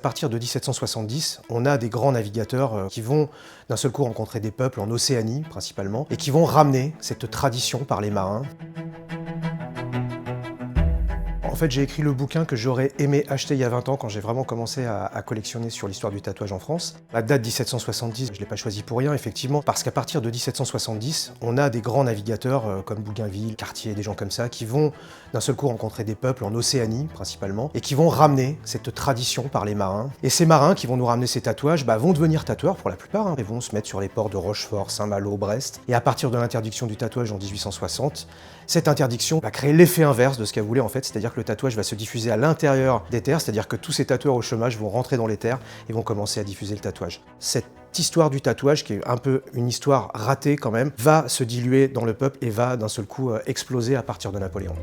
À partir de 1770, on a des grands navigateurs qui vont d'un seul coup rencontrer des peuples en Océanie principalement, et qui vont ramener cette tradition par les marins. En fait, j'ai écrit le bouquin que j'aurais aimé acheter il y a 20 ans quand j'ai vraiment commencé à collectionner sur l'histoire du tatouage en France. La date 1770, je ne l'ai pas choisi pour rien, effectivement, parce qu'à partir de 1770, on a des grands navigateurs comme Bougainville, Cartier, des gens comme ça, qui vont d'un seul coup rencontrer des peuples en Océanie principalement, et qui vont ramener cette tradition par les marins. Et ces marins qui vont nous ramener ces tatouages vont devenir tatoueurs pour la plupart, et vont se mettre sur les ports de Rochefort, Saint-Malo, Brest. Et à partir de l'interdiction du tatouage en 1860, cette interdiction va créer l'effet inverse de ce qu'elle voulait en fait, c'est-à-dire que le tatouage va se diffuser à l'intérieur des terres, c'est-à-dire que tous ces tatoueurs au chômage vont rentrer dans les terres et vont commencer à diffuser le tatouage. Cette histoire du tatouage, qui est un peu une histoire ratée quand même, va se diluer dans le peuple et va d'un seul coup exploser à partir de Napoléon.